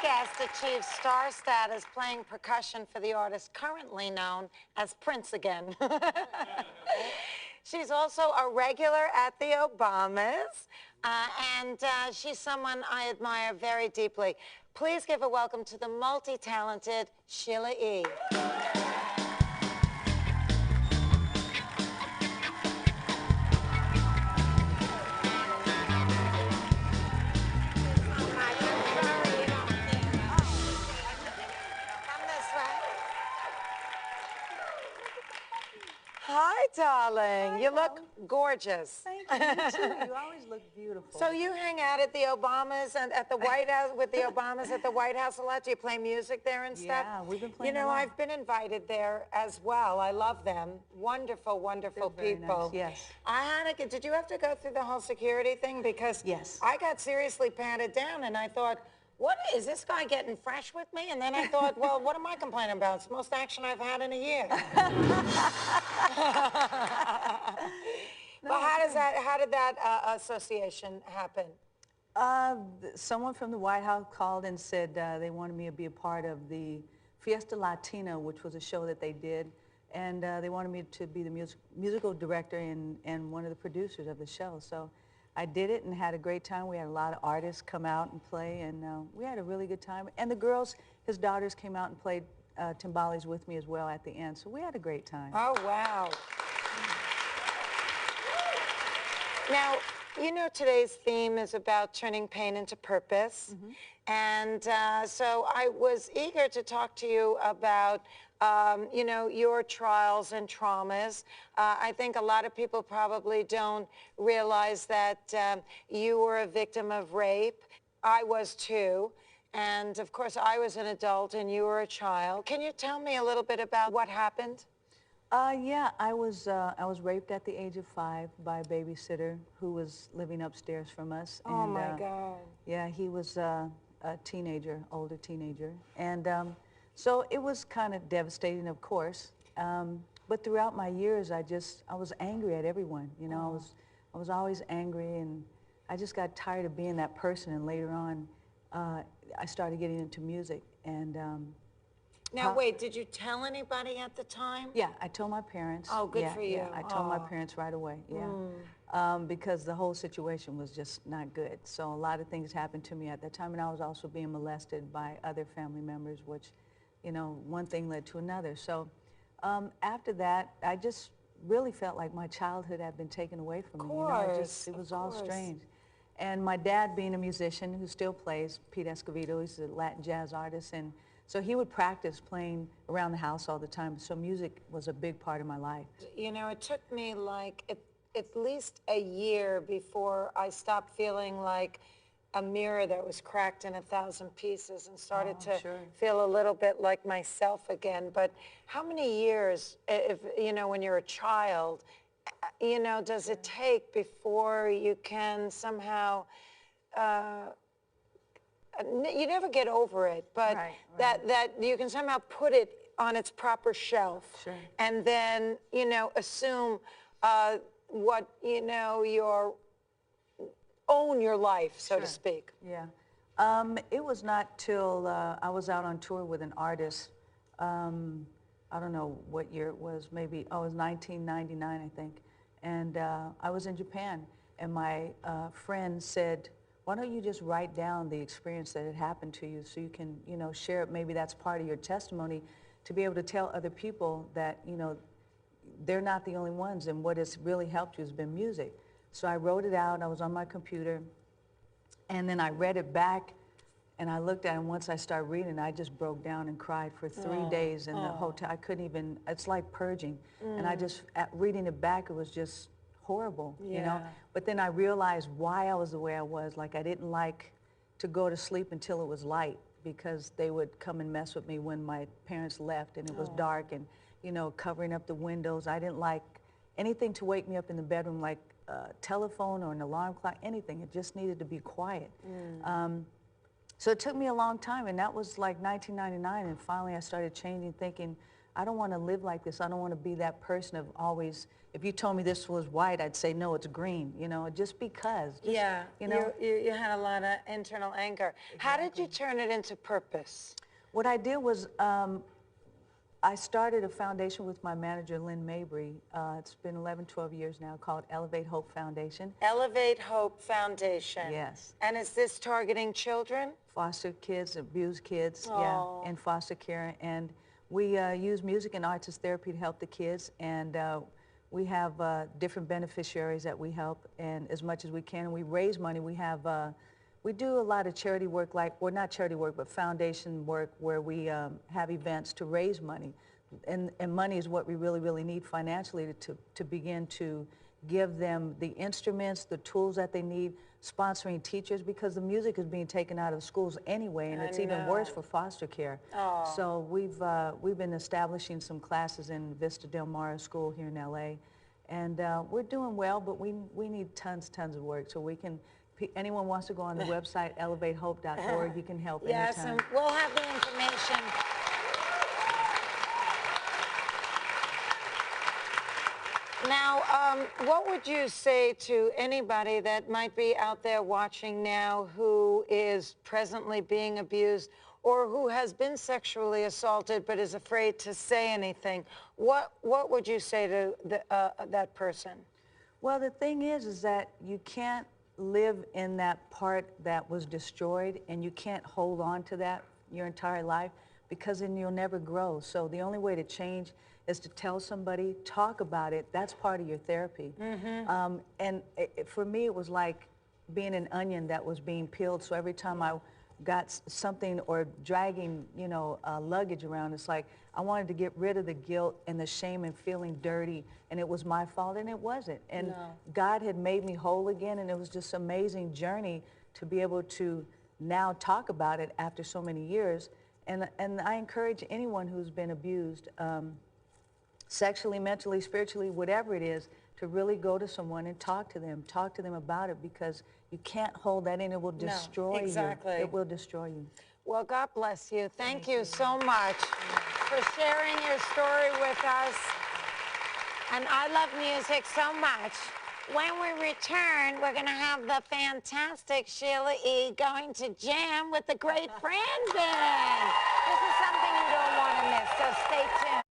guest achieved star status playing percussion for the artist currently known as Prince again. She's also a regular at the Obamas, and she's someone I admire very deeply. Please give a welcome to the multi-talented Sheila E. Hi, darling. Hi, you look gorgeous. Thank you. You too. You always look beautiful. So you hang out at the Obamas and at the White House with the Obamas at the White House a lot? Do you play music there and stuff? Yeah, we've been playing. You know, I've been invited there as well. I love them. Wonderful, wonderful people. Nice. Yes. I had to. Did you have to go through the whole security thing? Because yes, I got seriously patted down, and I thought, what is this guy getting fresh with me? And then I thought, well, what am I complaining about? It's the most action I've had in a year. Well, how did that association happen? Someone from the White House called and said they wanted me to be a part of the Fiesta Latina, which was a show that they did, and they wanted me to be the musical director and one of the producers of the show. So I did it and had a great time. We had a lot of artists come out and play, and we had a really good time. And the girls, his daughters, came out and played timbales with me as well at the end. So we had a great time. Oh, wow. Now, you know today's theme is about turning pain into purpose. Mm-hmm. And so I was eager to talk to you about you know, your trials and traumas. I think a lot of people probably don't realize that you were a victim of rape. I was too. And of course, I was an adult and you were a child. Can you tell me a little bit about what happened? Yeah, I was raped at the age of 5 by a babysitter who was living upstairs from us. Oh, and, my God. Yeah, he was a teenager, older teenager. And so it was kind of devastating, of course. But throughout my years, I was angry at everyone. You know, I was always angry, and I just got tired of being that person. And later on, I started getting into music. And now, wait, did you tell anybody at the time? Yeah, I told my parents. Oh, good for you. Yeah, I told my parents right away, yeah. Because the whole situation was just not good. So a lot of things happened to me at that time, and I was also being molested by other family members, which, you know, one thing led to another. So after that, I just really felt like my childhood had been taken away from me. You know, it was all strange. And my dad, being a musician who still plays, Pete Escovedo, he's a Latin jazz artist, and so he would practice playing around the house all the time. So music was a big part of my life. You know, it took me like at least a year before I stopped feeling like a mirror that was cracked in 1,000 pieces and started to feel a little bit like myself again. But how many years, if you know, when you're a child, you know, does it take before you can somehow you never get over it, but that you can somehow put it on its proper shelf, and then, you know, assume what, you know, own your life, so to speak. Yeah. It was not till I was out on tour with an artist. I don't know what year it was, maybe, it was 1999, I think. And I was in Japan, and my friend said, why don't you just write down the experience that had happened to you so you can, you know, share it. Maybe that's part of your testimony to be able to tell other people that, you know, they're not the only ones, and what has really helped you has been music. So I wrote it out. I was on my computer, and then I read it back, and I looked at it, and once I started reading, I just broke down and cried for 3 days in the hotel. I couldn't even, it's like purging. And I just, reading it back, it was just horrible, you know. But then I realized why I was the way I was. Like, I didn't like to go to sleep until it was light, because they would come and mess with me when my parents left and it was dark, and, you know, covering up the windows. I didn't like anything to wake me up in the bedroom, like a telephone or an alarm clock, anything. It just needed to be quiet. So it took me a long time, and that was like 1999, and finally I started changing, thinking, I don't want to live like this. I don't want to be that person of always, if you told me this was white, I'd say, no, it's green, you know, just because. Just, Yeah, you know. you had a lot of internal anger. Exactly. How did you turn it into purpose? What I did was I started a foundation with my manager, Lynn Mabry. It's been 11, 12 years now, called Elevate Hope Foundation. Elevate Hope Foundation. Yes. And is this targeting children? Foster kids, abused kids, Aww. Yeah, in foster care. And we use music and arts as therapy to help the kids. And we have different beneficiaries that we help, and as much as we can. We raise money. We do a lot of charity work, well, not charity work, but foundation work, where we have events to raise money. And money is what we really, really need financially to begin to give them the instruments, the tools that they need, sponsoring teachers, because the music is being taken out of schools anyway, and it's even worse for foster care. Oh. So we've been establishing some classes in Vista Del Mar School here in LA, and we're doing well, but we need tons of work. So we can, anyone wants to go on the website, elevatehope.org, you can help anytime. Yes, and we'll have the information. Now, what would you say to anybody that might be out there watching now who is presently being abused or who has been sexually assaulted but is afraid to say anything? What would you say to that person? Well, the thing is that you can't live in that part that was destroyed, and you can't hold on to that your entire life, because then you'll never grow. So the only way to change is to tell somebody, talk about it. That's part of your therapy. Mm-hmm. For me, it was like being an onion that was being peeled. So every time I got something or dragging, you know, luggage around, it's like I wanted to get rid of the guilt and the shame and feeling dirty, and it was my fault, and it wasn't. And God had made me whole again, and it was just an amazing journey to be able to now talk about it after so many years. And I encourage anyone who's been abused, sexually, mentally, spiritually, whatever it is, to really go to someone and talk to them about it, because you can't hold that in. It will destroy you. It will destroy you. Well, God bless you. Thank you so much for sharing your story with us. And I love music so much. When we return, we're going to have the fantastic Sheila E. going to jam with the great Fran band. This is something you don't want to miss, so stay tuned.